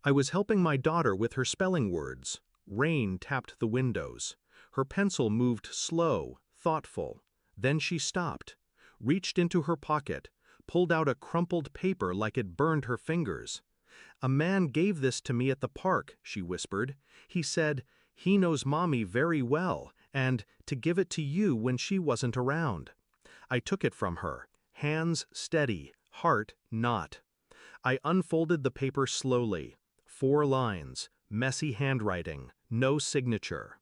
I was helping my daughter with her spelling words. Rain tapped the windows. Her pencil moved slow, thoughtful. Then she stopped, reached into her pocket, pulled out a crumpled paper like it burned her fingers. "A man gave this to me at the park," she whispered. "He said, he knows Mommy very well, and to give it to you when she wasn't around." I took it from her, hands steady, heart not. I unfolded the paper slowly. 4 lines, messy handwriting, no signature.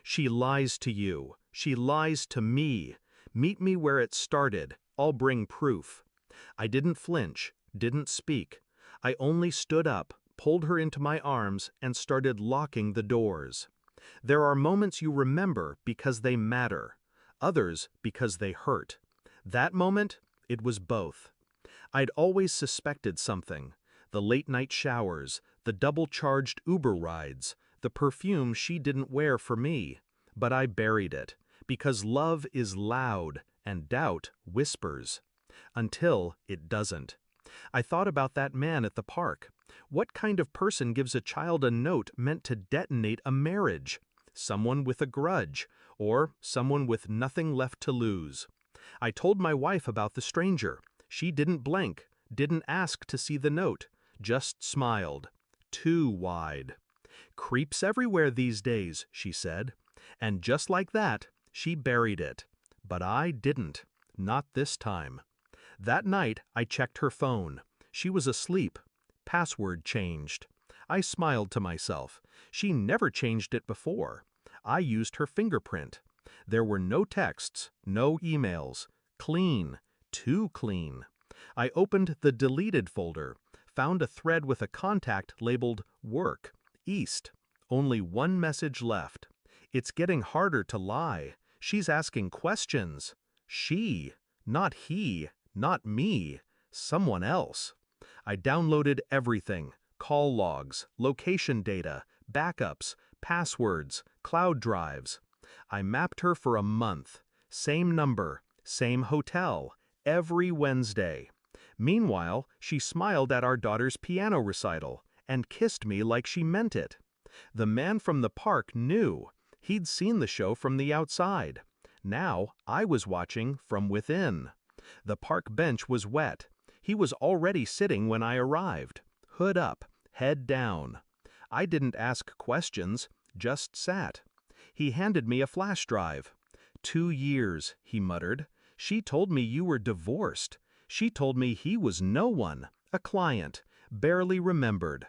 "She lies to you. She lies to me. Meet me where it started. I'll bring proof." I didn't flinch, didn't speak. I only stood up, pulled her into my arms, and started locking the doors. There are moments you remember because they matter, others because they hurt. That moment, it was both. I'd always suspected something. The late-night showers, the double-charged Uber rides, the perfume she didn't wear for me. But I buried it, because love is loud and doubt whispers. Until it doesn't. I thought about that man at the park. What kind of person gives a child a note meant to detonate a marriage? Someone with a grudge, or someone with nothing left to lose. I told my wife about the stranger. She didn't blink, didn't ask to see the note, just smiled. Too wide. "Creeps everywhere these days," she said. And just like that, she buried it. But I didn't. Not this time. That night, I checked her phone. She was asleep. Password changed. I smiled to myself. She never changed it before. I used her fingerprint. There were no texts, no emails. Clean. Too clean. I opened the deleted folder, found a thread with a contact labeled Work, East. Only one message left. "It's getting harder to lie. She's asking questions." She, not he, not me, someone else. I downloaded everything: call logs, location data, backups, passwords, cloud drives. I mapped her for a month. Same number, same hotel, every Wednesday. Meanwhile, she smiled at our daughter's piano recital and kissed me like she meant it. The man from the park knew. He'd seen the show from the outside. Now I was watching from within. The park bench was wet. He was already sitting when I arrived. Hood up, head down. I didn't ask questions, just sat. He handed me a flash drive. "2 years," he muttered. "She told me you were divorced. She told me he was no one, a client, barely remembered."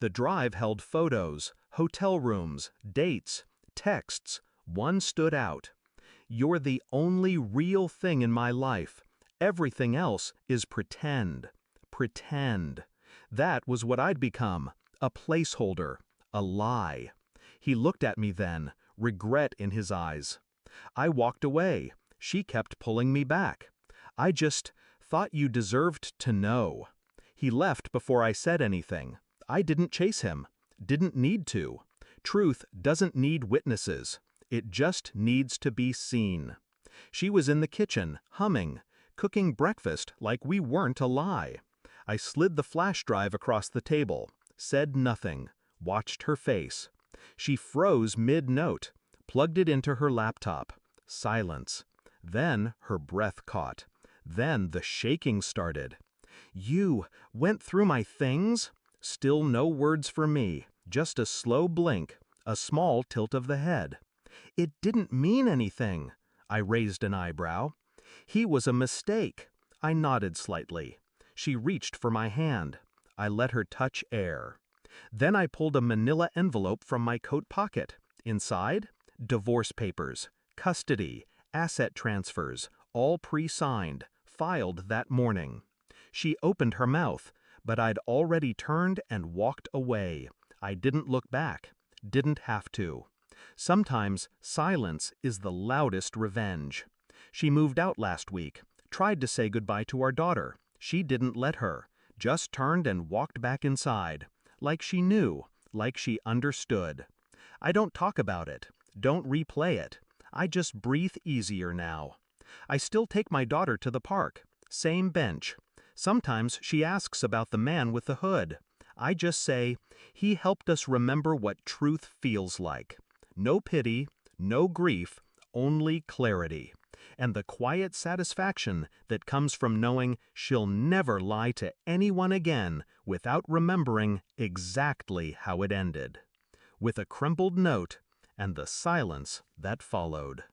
The drive held photos, hotel rooms, dates, texts. One stood out. "You're the only real thing in my life. Everything else is pretend." Pretend. That was what I'd become, a placeholder, a lie. He looked at me then, regret in his eyes. I walked away. She kept pulling me back. "I just thought you deserved to know." He left before I said anything. I didn't chase him. Didn't need to. Truth doesn't need witnesses. It just needs to be seen. She was in the kitchen, humming, cooking breakfast like we weren't a lie. I slid the flash drive across the table, said nothing, watched her face. She froze mid-note, plugged it into her laptop. Silence. Then her breath caught. Then the shaking started. "You went through my things?" Still no words for me, just a slow blink, a small tilt of the head. "It didn't mean anything." I raised an eyebrow. "He was a mistake." I nodded slightly. She reached for my hand. I let her touch air. Then I pulled a manila envelope from my coat pocket. Inside, divorce papers, custody, asset transfers, all pre-signed, filed that morning. She opened her mouth, but I'd already turned and walked away. I didn't look back. Didn't have to. Sometimes silence is the loudest revenge. She moved out last week, tried to say goodbye to our daughter. She didn't let her, just turned and walked back inside, like she knew, like she understood. I don't talk about it, don't replay it. I just breathe easier now. I still take my daughter to the park, same bench. Sometimes she asks about the man with the hood. I just say, he helped us remember what truth feels like. No pity, no grief, only clarity. And the quiet satisfaction that comes from knowing she'll never lie to anyone again without remembering exactly how it ended. With a crumpled note and the silence that followed.